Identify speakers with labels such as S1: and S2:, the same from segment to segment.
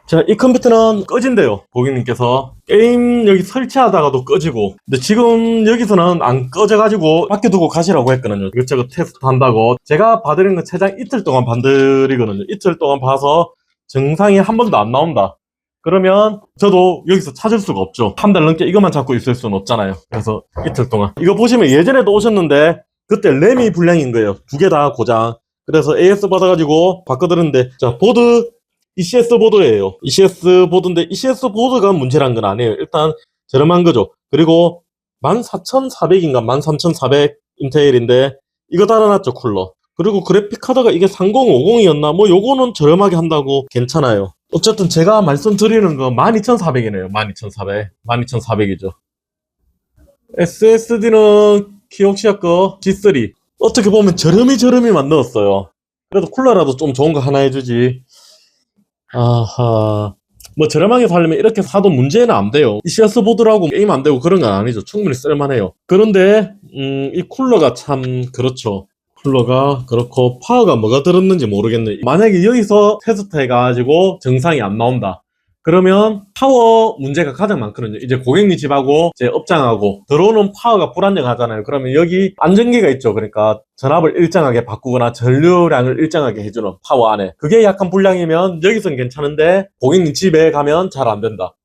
S1: 자, 이 컴퓨터는 꺼진대요. 고객님께서 게임 여기 설치하다가도 꺼지고, 근데 지금 여기서는 안 꺼져가지고 밖에 두고 가시라고 했거든요. 이것저것 테스트 한다고. 제가 봐드리는 건 최장 이틀 동안 봐드리거든요. 이틀 동안 봐서 증상이 한 번도 안 나온다, 그러면 저도 여기서 찾을 수가 없죠. 한 달 넘게 이것만 잡고 있을 수는 없잖아요. 그래서 이틀 동안 이거 보시면 예전에도 오셨는데 그때 램이 불량인 거예요. 두 개 다 고장. 그래서 AS 받아가지고 바꿔드렸는데, 자, 보드 ECS 보드예요. ECS 보드인데 ECS 보드가 문제란 건 아니에요. 일단 저렴한 거죠. 그리고 14,400인가 13,400 인텔인데 이거 달아놨죠, 쿨러. 그리고 그래픽 카드가 이게 3050이었나 뭐 요거는 저렴하게 한다고 괜찮아요. 어쨌든 제가 말씀드리는 거 12,400이네요. 12,400. 12,400이죠. SSD는 키옥시아 거 G3. 어떻게 보면 저렴이만 넣었어요. 그래도 쿨러라도 좀 좋은 거 하나 해주지. 아하. 뭐 저렴하게 살려면 이렇게 사도 문제는 안 돼요. 이 CS 보드라고 게임 안 되고 그런 건 아니죠. 충분히 쓸만해요. 그런데 이 쿨러가 참 그렇죠. 쿨러가 그렇고 파워가 뭐가 들었는지 모르겠네. 만약에 여기서 테스트 해가지고 정상이 안 나온다, 그러면 파워 문제가 가장 많거든요. 이제 고객님 집하고 제 업장하고 들어오는 파워가 불안정하잖아요. 그러면 여기 안전기가 있죠. 그러니까 전압을 일정하게 바꾸거나 전류량을 일정하게 해주는 파워 안에, 그게 약간 불량이면 여기서는 괜찮은데 고객님 집에 가면 잘 안 된다.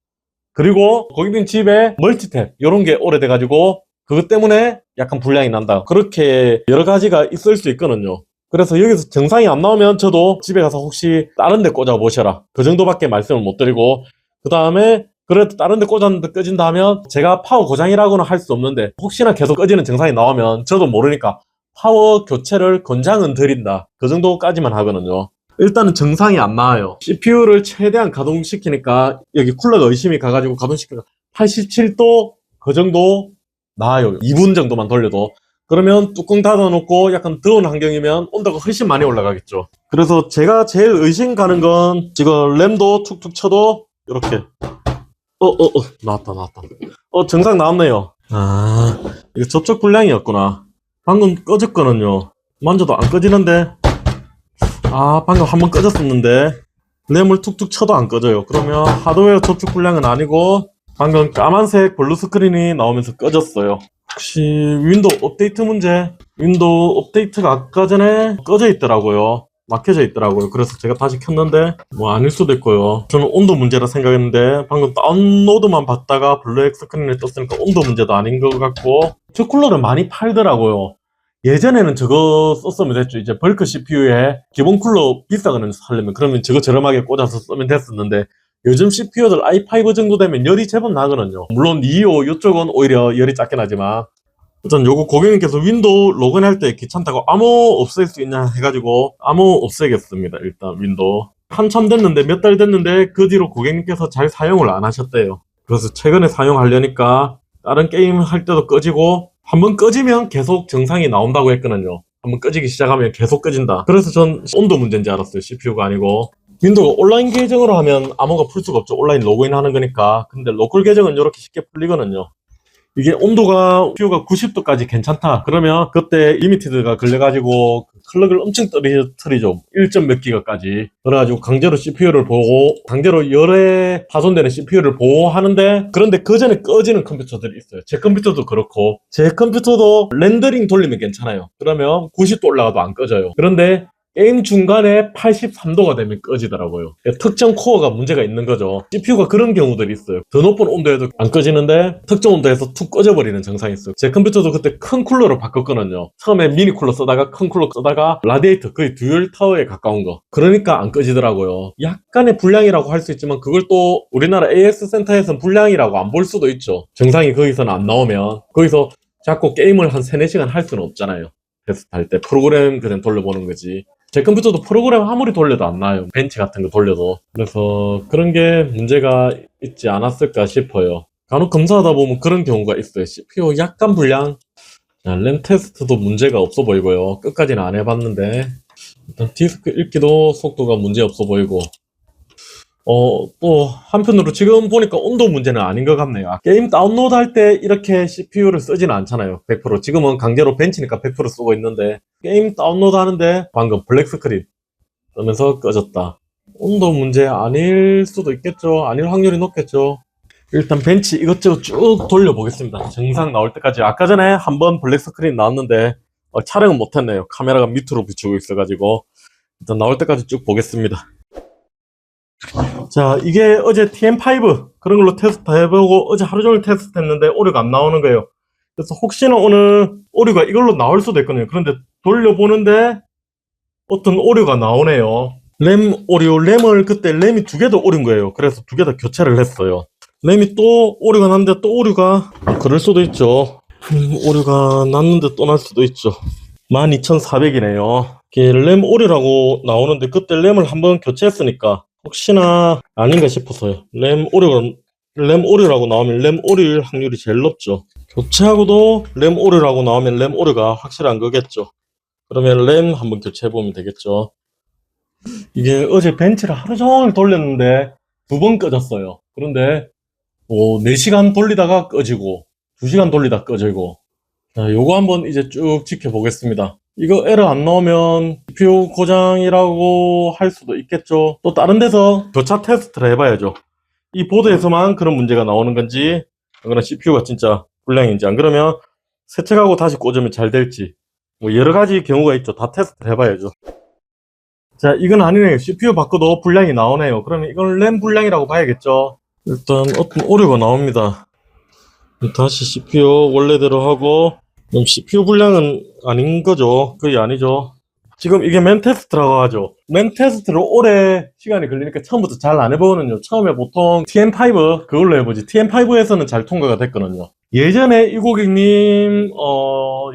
S1: 그리고 고객님 집에 멀티탭 이런 게 오래돼가지고 그것 때문에 약간 불량이 난다, 그렇게 여러 가지가 있을 수 있거든요. 그래서 여기서 정상이 안 나오면 저도 집에 가서 혹시 다른 데 꽂아 보셔라, 그 정도밖에 말씀을 못 드리고, 그 다음에 그래도 다른 데 꽂았는데 꺼진다 하면 제가 파워 고장이라고는 할 수 없는데 혹시나 계속 꺼지는 증상이 나오면 저도 모르니까 파워 교체를 권장은 드린다, 그 정도까지만 하거든요. 일단은 정상이 안 나와요. CPU를 최대한 가동시키니까 여기 쿨러가 의심이 가가지고 가동시키니까 87도 그 정도 나와요. 2분 정도만 돌려도. 그러면 뚜껑 닫아놓고 약간 더운 환경이면 온도가 훨씬 많이 올라가겠죠. 그래서 제가 제일 의심 가는 건 지금 램도 툭툭 쳐도 이렇게 나왔다. 정상 나왔네요. 아, 이거 접촉 불량이었구나. 방금 꺼졌거든요. 만져도 안 꺼지는데. 아, 방금 한번 꺼졌었는데 램을 툭툭 쳐도 안 꺼져요. 그러면 하드웨어 접촉 불량은 아니고 방금 까만색 블루 스크린이 나오면서 꺼졌어요. 혹시 윈도우 업데이트 문제? 윈도우 업데이트가 아까 전에 꺼져 있더라고요. 막혀져 있더라고요. 그래서 제가 다시 켰는데 뭐 아닐 수도 있고요. 저는 온도 문제라 생각했는데 방금 다운로드만 받다가 블랙 스크린을 떴으니까 온도 문제도 아닌 것 같고, 저 쿨러를 많이 팔더라고요. 예전에는 저거 썼으면 됐죠. 이제 벌크 CPU에 기본 쿨러 비싸거든요, 살려면. 그러면 저거 저렴하게 꽂아서 쓰면 됐었는데 요즘 CPU들 i5 정도 되면 열이 제법 나거든요. 물론 225 이쪽은 오히려 열이 작게 나지만, 일단 요거 고객님께서 윈도우 로그인할 때 귀찮다고 암호 없앨 수 있냐 해가지고 암호 없애겠습니다. 일단 윈도우 한참 됐는데, 몇 달 됐는데 그 뒤로 고객님께서 잘 사용을 안 하셨대요. 그래서 최근에 사용하려니까 다른 게임 할 때도 꺼지고, 한번 꺼지면 계속 정상이 나온다고 했거든요. 한번 꺼지기 시작하면 계속 꺼진다. 그래서 전 온도 문제인지 알았어요. CPU가 아니고. 윈도우가 온라인 계정으로 하면 암호가 풀 수가 없죠. 온라인 로그인 하는 거니까. 근데 로컬 계정은 이렇게 쉽게 풀리거든요. 이게 온도가 CPU가 90도까지 괜찮다 그러면 그때 리미티드가 걸려가지고 클럭을 엄청 떨어뜨리죠. 1점 몇 기가까지. 그래가지고 강제로 CPU를 보고, 강제로 열에 파손되는 CPU를 보호하는데, 그런데 그 전에 꺼지는 컴퓨터들이 있어요. 제 컴퓨터도 그렇고, 제 컴퓨터도 렌더링 돌리면 괜찮아요. 그러면 90도 올라가도 안 꺼져요. 그런데 게임 중간에 83도가 되면 꺼지더라고요. 특정 코어가 문제가 있는 거죠. CPU가 그런 경우들이 있어요. 더 높은 온도에도 안 꺼지는데 특정 온도에서 툭 꺼져버리는 증상이 있어요. 제 컴퓨터도 그때 큰 쿨러로 바꿨거든요. 처음에 미니 쿨러 쓰다가 큰 쿨러 쓰다가 라디에이터 거의 듀얼 타워에 가까운 거. 그러니까 안 꺼지더라고요. 약간의 불량이라고 할 수 있지만 그걸 또 우리나라 AS 센터에서는 불량이라고 안 볼 수도 있죠. 증상이 거기서는 안 나오면. 거기서 자꾸 게임을 한 3-4시간 할 수는 없잖아요. 테스트할 때 프로그램 그냥 돌려보는 거지. 제 컴퓨터도 프로그램 아무리 돌려도 안 나요. 벤치 같은 거 돌려도. 그래서 그런 게 문제가 있지 않았을까 싶어요. 간혹 검사하다 보면 그런 경우가 있어요. CPU 약간 불량. 램 테스트도 문제가 없어 보이고요. 끝까지는 안 해봤는데 일단 디스크 읽기도 속도가 문제 없어 보이고, 또 한편으로 지금 보니까 온도 문제는 아닌 것 같네요. 게임 다운로드 할 때 이렇게 CPU를 쓰지는 않잖아요. 100%. 지금은 강제로 벤치니까 100% 쓰고 있는데 게임 다운로드 하는데 방금 블랙 스크린 뜨면서 꺼졌다. 온도 문제 아닐 수도 있겠죠. 아닐 확률이 높겠죠. 일단 벤치 이것저것 쭉 돌려보겠습니다. 정상 나올 때까지. 아까 전에 한번 블랙 스크린 나왔는데 촬영은 못했네요. 카메라가 밑으로 비추고 있어가지고. 일단 나올 때까지 쭉 보겠습니다. 자, 이게 어제 TM5 그런 걸로 테스트 해보고 어제 하루 종일 테스트 했는데 오류가 안 나오는 거예요. 그래서 혹시나 오늘 오류가 이걸로 나올 수도 있거든요. 그런데 돌려보는데 어떤 오류가 나오네요. 램 오류, 램을 그때 램이 두 개 더 오른 거예요. 그래서 두 개 다 교체를 했어요. 램이 또 오류가 났는데 또 오류가 그럴 수도 있죠. 오류가 났는데 또 날 수도 있죠. 12,400이네요. 램 오류라고 나오는데 그때 램을 한번 교체했으니까 혹시나 아닌가 싶어서요. 램 오류라고 나오면 램 오류일 확률이 제일 높죠. 교체하고도 램 오류라고 나오면 램 오류가 확실한 거겠죠. 그러면 램 한번 교체해보면 되겠죠. 이게 어제 벤치를 하루 종일 돌렸는데 두 번 꺼졌어요. 그런데 4시간 돌리다가 꺼지고 2시간 돌리다 꺼지고. 자, 요거 한번 이제 쭉 지켜보겠습니다. 이거 에러 안 나오면 CPU 고장이라고 할 수도 있겠죠. 또 다른 데서 교차 테스트를 해봐야죠. 이 보드에서만 그런 문제가 나오는 건지, 그러나 CPU가 진짜 불량인지, 안 그러면 세척하고 다시 꽂으면 잘 될지, 뭐 여러 가지 경우가 있죠. 다 테스트를 해봐야죠. 자, 이건 아니네요. CPU 바꿔도 불량이 나오네요. 그러면 이건 램 불량이라고 봐야겠죠. 일단 어떤 오류가 나옵니다. 다시 CPU 원래대로 하고, 그럼 CPU 불량은 아닌 거죠. 거의 아니죠. 지금 이게 맨 테스트라고 하죠. 맨 테스트를 오래 시간이 걸리니까 처음부터 잘 안 해보거든요. 처음에 보통 TM5 그걸로 해보지. TM5에서는 잘 통과가 됐거든요. 예전에 이 고객님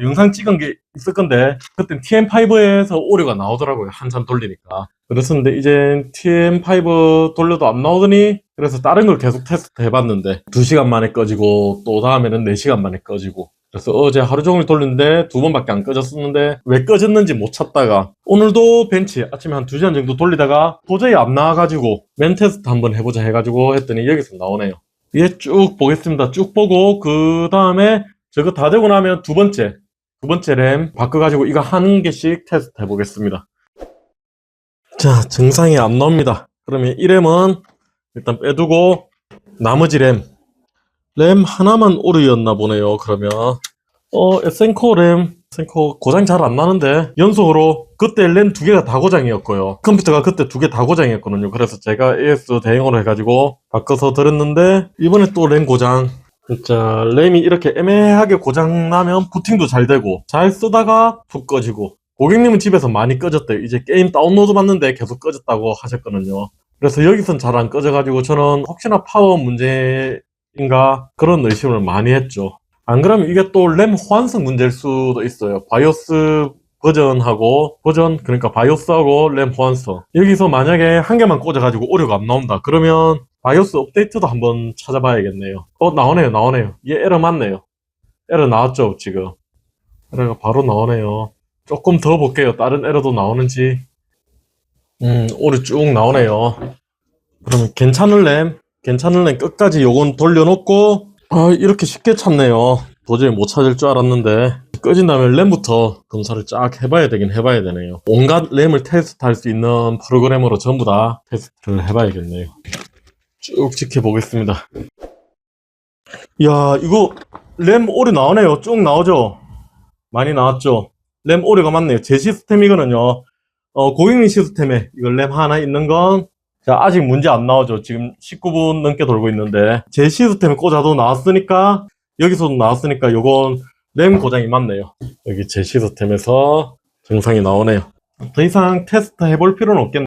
S1: 영상 찍은 게 있을 건데 그때 TM5에서 오류가 나오더라고요. 한참 돌리니까. 그랬었는데 이제 TM5 돌려도 안 나오더니 그래서 다른 걸 계속 테스트 해봤는데 2시간 만에 꺼지고 또 다음에는 4시간 만에 꺼지고. 그래서 어제 하루 종일 돌렸는데 2번밖에 안 꺼졌었는데 왜 꺼졌는지 못 찾다가 오늘도 벤치 아침에 한 2시간 정도 돌리다가 도저히 안 나와가지고 맨 테스트 한번 해보자 해가지고 했더니 여기서 나오네요. 얘 쭉 보겠습니다. 쭉 보고 그 다음에 저거 다 되고 나면 두 번째 램 바꿔가지고 이거 한 개씩 테스트 해보겠습니다. 자, 정상이 안 나옵니다. 그러면 이 램은 일단 빼두고 나머지 램 하나만 오류였나 보네요. 그러면 에센코 고장 잘 안 나는데 연속으로 그때 램 두 개가 다 고장이었고요. 컴퓨터가 그때 두 개 다 고장이었거든요. 그래서 제가 AS 대행으로 해가지고 바꿔서 들었는데 이번에 또 램 고장. 진짜 램이 이렇게 애매하게 고장 나면 부팅도 잘 되고 잘 쓰다가 푹 꺼지고. 고객님은 집에서 많이 꺼졌대요. 이제 게임 다운로드 받는데 계속 꺼졌다고 하셨거든요. 그래서 여기선 잘 안 꺼져가지고 저는 혹시나 파워 문제인가 그런 의심을 많이 했죠. 안 그러면 이게 또 램 호환성 문제일 수도 있어요. 바이오스 그러니까 바이오스하고 램 호환성. 여기서 만약에 한 개만 꽂아가지고 오류가 안 나온다. 그러면 바이오스 업데이트도 한번 찾아봐야겠네요. 나오네요. 얘 에러 맞네요. 에러 나왔죠, 지금. 에러가 바로 나오네요. 조금 더 볼게요. 다른 에러도 나오는지. 오류 쭉 나오네요. 그러면 괜찮은 램 끝까지 요건 돌려놓고, 이렇게 쉽게 찾네요. 도저히 못 찾을 줄 알았는데, 꺼진다면 램부터 검사를 쫙 해봐야 되네요. 온갖 램을 테스트할 수 있는 프로그램으로 전부 다 테스트를 해봐야겠네요. 쭉 지켜보겠습니다. 이야, 이거 램 오류 나오네요. 쭉 나오죠? 많이 나왔죠? 램 오류가 많네요. 제 시스템이거든요. 고객님 시스템에 이거 램 하나 있는 건 자, 아직 문제 안 나오죠. 지금 19분 넘게 돌고 있는데 제 시스템에 꽂아도 나왔으니까 여기서도 나왔으니까 요건 램 고장이 맞네요. 여기 제 시스템에서 정상이 나오네요. 더 이상 테스트 해볼 필요는 없겠네요.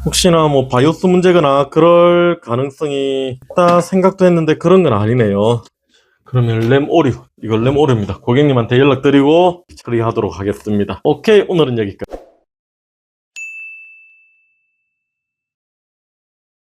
S1: 혹시나 뭐 바이오스 문제거나 그럴 가능성이 있다 생각도 했는데 그런 건 아니네요. 그러면 램 오류, 이거 램 오류입니다. 고객님한테 연락드리고 처리하도록 하겠습니다. 오케이, 오늘은 여기까지.